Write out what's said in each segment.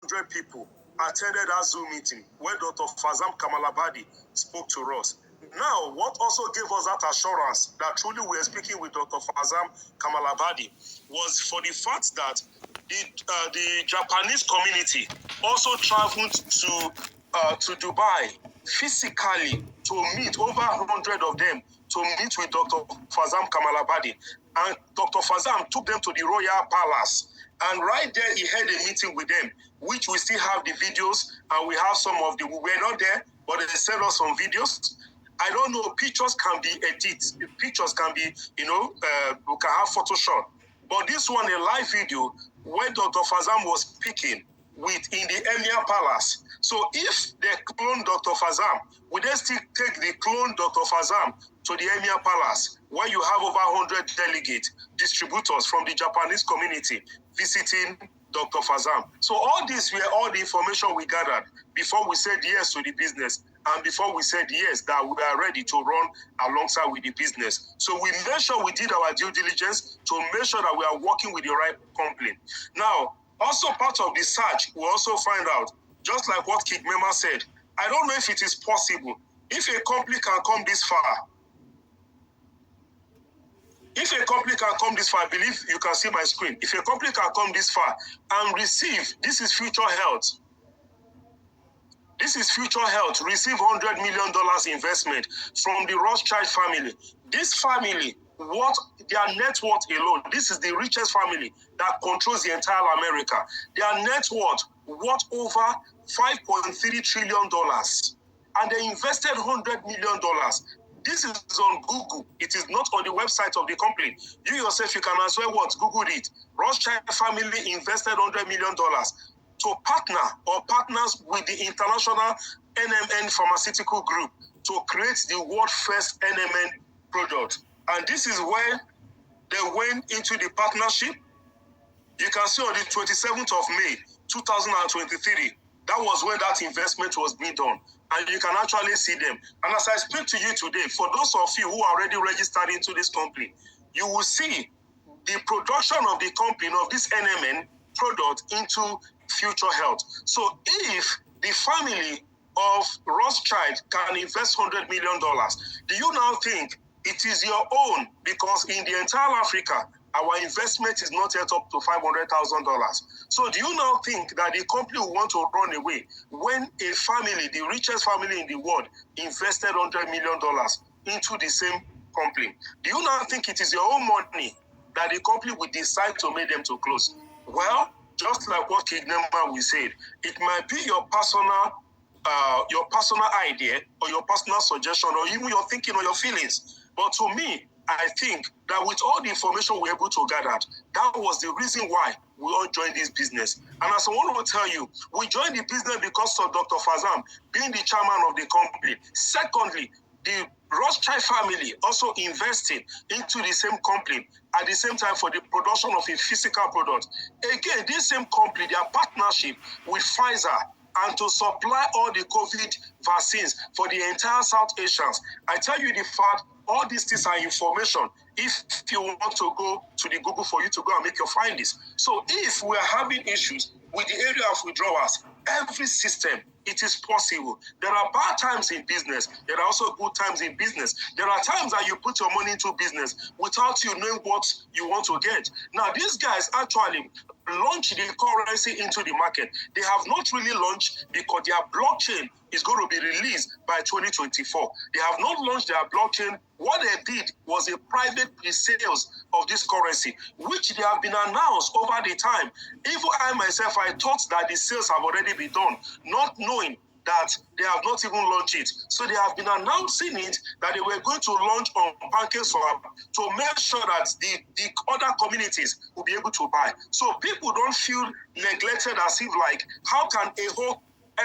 100 people attended that Zoom meeting where Dr. Fazam Kamalabadi spoke to us. Now, what also gave us that assurance that truly we are speaking with Dr. Fazam Kamalabadi was for the fact that the Japanese community also traveled to Dubai physically to meet, over 100 of them, to meet with Dr. Fazam Kamalabadi. And Dr. Fazam took them to the Royal Palace. And right there, he had a meeting with them, which we still have the videos, and we have some of the, we were not there, but they sent us some videos. I don't know, pictures can be edited, pictures can be, we can have Photoshop. But this one, a live video, where Dr. Fazam was speaking in the Emir Palace. So if they clone Dr. Fazam, would they still take the clone Dr. Fazam to the Emir Palace, where you have over 100 delegate distributors from the Japanese community visiting Dr. Fazam? So all this were all the information we gathered before we said yes to the business, and before we said yes that we are ready to run alongside with the business. So we made sure we did our due diligence to make sure that we are working with the right company. Now, also part of the search, we also find out, just like what Kid Mema said, I don't know if it is possible. If a company can come this far, I believe you can see my screen. If a company can come this far and receive, this is Future Health, receive $100 million investment from the Rothschild family. This family, what their net worth alone, this is the richest family that controls the entire America. Their net worth over $5.3 trillion. And they invested $100 million. This is on Google. It is not on the website of the company. You yourself, you can as well Google it. Rothschild family invested $100 million to partners with the international NMN pharmaceutical group to create the world first NMN product. And this is when they went into the partnership. You can see on the 27th of May, 2023, that was when that investment was being done. And you can actually see them. And as I speak to you today, for those of you who are already registered into this company, you will see the production of the company, of this NMN product into Future Health. So if the family of Rothschild can invest $100 million, do you now think it is your own? Because in the entire Africa, our investment is not yet up to $500,000. So do you now think that the company will want to run away when a family, the richest family in the world, invested $100 million into the same company? Do you now think it is your own money that the company will decide to make them to close? Well, just like what King Nemba we said, it might be your personal idea or your personal suggestion or even your thinking or your feelings. But to me, I think that with all the information we're able to gather, that was the reason why we all joined this business. And as I want to tell you, we joined the business because of Dr. Fazam being the chairman of the company. Secondly, the Rothschild family also invested into the same company at the same time for the production of a physical product. Again, this same company, their partnership with Pfizer, and to supply all the COVID vaccines for the entire South Asians. I tell you the fact, all these things are information. If you want to go to the Google for you to go and make your findings. So if we are having issues with the area of withdrawals, every system, it is possible. There are bad times in business. There are also good times in business. There are times that you put your money into business without you knowing what you want to get. Now, these guys actually launch the currency into the market. They have not really launched because their blockchain is going to be released by 2024. They have not launched their blockchain. What they did was a private pre-sales of this currency, which they have been announced over the time. Even I myself, I thought that the sales have already been done, not knowing that they have not even launched it. So they have been announcing it that they were going to launch on PancakeSwap to make sure that the other communities will be able to buy. So people don't feel neglected as if like, how can a whole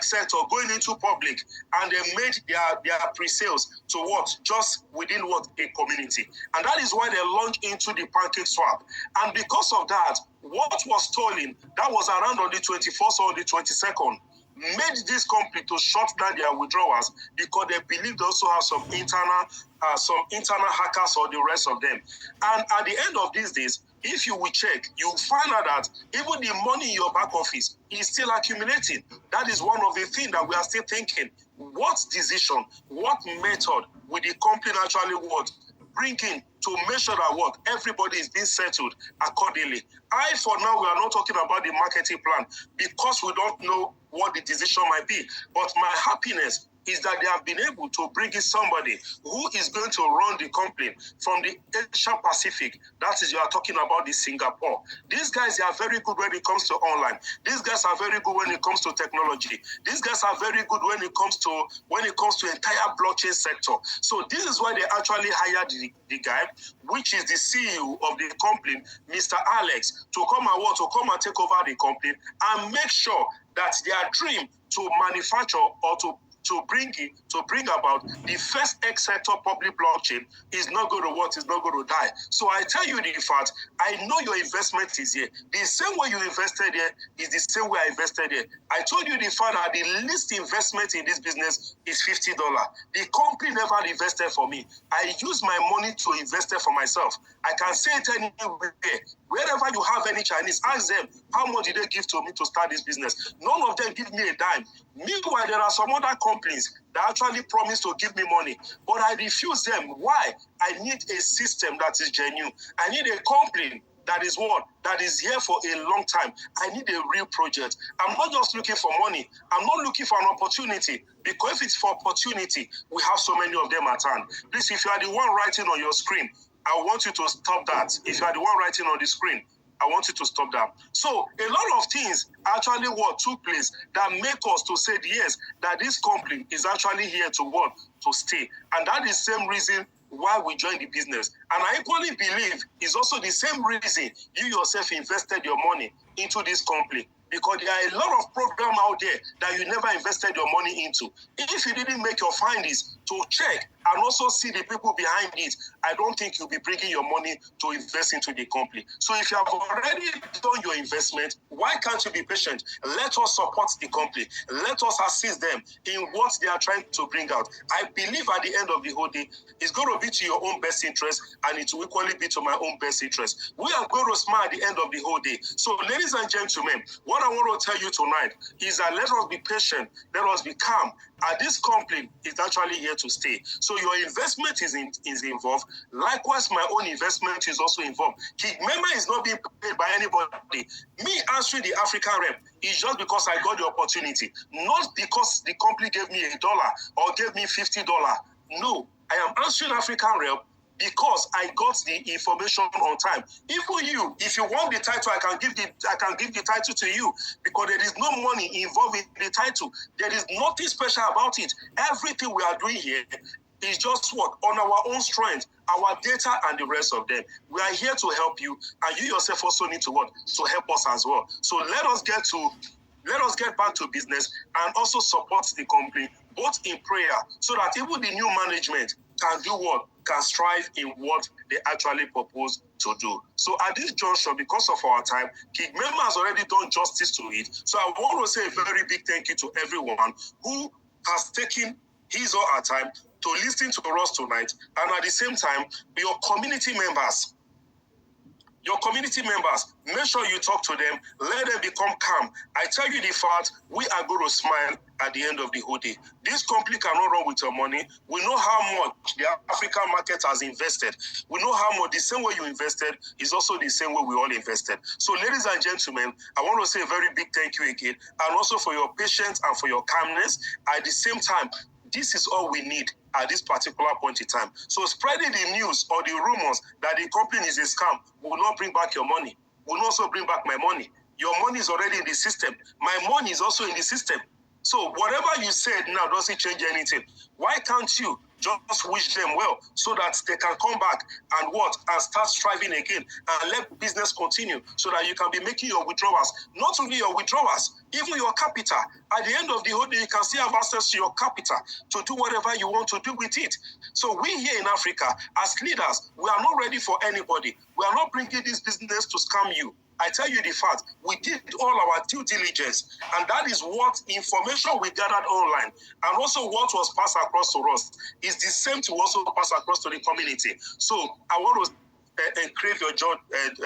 sector going into public and they made their pre-sales to what? Just within what? A community. And that is why they launched into the PancakeSwap. And because of that, what was stolen, that was around on the 21st or the 22nd, made this company to shut down their withdrawals because they believe they also have some internal hackers or the rest of them. And at the end of these days, if you will check, you'll find out that even the money in your back office is still accumulating. That is one of the things that we are still thinking. What decision, what method will the company actually bring in to make sure that everybody is being settled accordingly? For now, we are not talking about the marketing plan because we don't know what the decision might be. But my happiness is that they have been able to bring in somebody who is going to run the company from the Asia Pacific. That is, you are talking about the Singapore. These guys, they are very good when it comes to online. These guys are very good when it comes to technology. These guys are very good when it comes to entire blockchain sector. So this is why they actually hired the guy, which is the CEO of the company, Mr. Alex, to come and take over the company and make sure that their dream to manufacture or to bring about the first X sector public blockchain is not going to die. So I tell you the fact, I know your investment is here. The same way you invested here is the same way I invested here. I told you the fact that the least investment in this business is $50. The company never invested for me. I use my money to invest it for myself. I can say it anywhere. Wherever you have any Chinese, ask them, how much did they give to me to start this business? None of them give me a dime. Meanwhile, there are some other companies that actually promise to give me money, but I refuse them. Why? I need a system that is genuine. I need a company that is here for a long time. I need a real project. I'm not just looking for money. I'm not looking for an opportunity, because if it's for opportunity, we have so many of them at hand. Please, if you are the one writing on your screen, I want you to stop that. If you are the one writing on the screen, I want you to stop that. So a lot of things actually took place that make us to say yes, that this company is actually here to stay. And that is the same reason why we joined the business. And I equally believe it's also the same reason you yourself invested your money into this company. Because there are a lot of programs out there that you never invested your money into. If you didn't make your findings to check and also see the people behind it, I don't think you'll be bringing your money to invest into the company. So if you have already done your investment, why can't you be patient? Let us support the company. Let us assist them in what they are trying to bring out. I believe at the end of the whole day, it's going to be to your own best interest, and it will equally be to my own best interest. We are going to smile at the end of the whole day. So ladies and gentlemen, what I want to tell you tonight is that let us be patient, let us be calm. And this company is actually here to stay. So your investment is involved. Likewise, my own investment is also involved. Kigmema is not being paid by anybody. Me answering the African rep is just because I got the opportunity, not because the company gave me $1 or gave me $50. No, I am answering African rep because I got the information on time. Even you, if you want the title, I can give the title to you, because there is no money involved in the title. There is nothing special about it. Everything we are doing here is just on our own strength, our data and the rest of them. We are here to help you, and you yourself also need to help us as well. So let us get back to business and also support the company, both in prayer, so that even the new management can do can strive in what they actually propose to do. So at this juncture, because of our time, Kigmema has already done justice to it. So I want to say a very big thank you to everyone who has taken his or her time to listen to us tonight. And at the same time, your community members, make sure you talk to them, let them become calm. I tell you the fact, we are going to smile at the end of the whole day. This company cannot run with your money. We know how much the African market has invested. We know how much the same way you invested is also the same way we all invested. So ladies and gentlemen, I want to say a very big thank you again, and also for your patience and for your calmness. At the same time, this is all we need at this particular point in time. So spreading the news or the rumors that the company is a scam will not bring back your money, will also bring back my money. Your money is already in the system. My money is also in the system. So whatever you said now doesn't change anything. Why can't you just wish them well so that they can come back and start striving again and let business continue, so that you can be making your withdrawals, not only your withdrawals, even your capital. At the end of the whole day, you can still have access to your capital to do whatever you want to do with it. So we here in Africa, as leaders, we are not ready for anybody. We are not bringing this business to scam you. I tell you the fact, we did all our due diligence, and that is what information we gathered online, and also what was passed across to us is the same to also pass across to the community. So I want to and crave your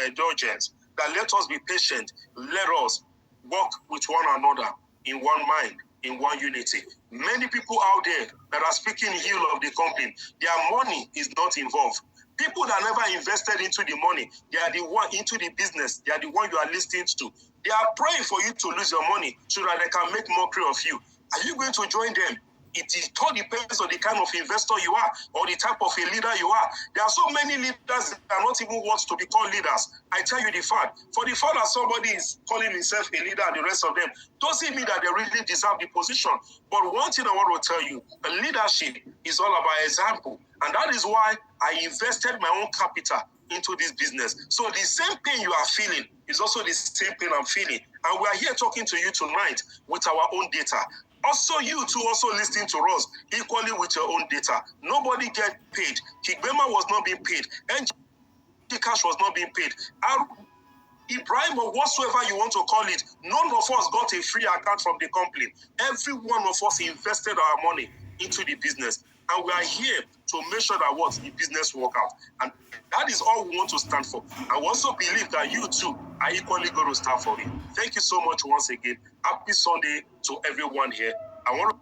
indulgence. That let us be patient. Let us work with one another in one mind, in one unity. Many people out there that are speaking ill of the company, their money is not involved. People that never invested into the money, they are the one into the business, they are the one you are listening to. They are praying for you to lose your money so that they can make mockery of you. Are you going to join them? It all depends on the kind of investor you are or the type of a leader you are. There are so many leaders that are not even want to be called leaders. I tell you the fact. For the fact that somebody is calling himself a leader and the rest of them, doesn't mean that they really deserve the position. But one thing I want to tell you, leadership is all about example. And that is why I invested my own capital into this business. So the same pain you are feeling is also the same pain I'm feeling. And we are here talking to you tonight with our own data. Also, you too also listening to us equally with your own data. Nobody get paid. Kigbema was not being paid. NG Cash was not being paid. Ibrahim or whatsoever you want to call it, none of us got a free account from the company. Every one of us invested our money into the business. And we are here to make sure that what the business work out. And that is all we want to stand for. I also believe that you too are equally going to stand for it. Thank you so much once again. Happy Sunday to everyone here. I want to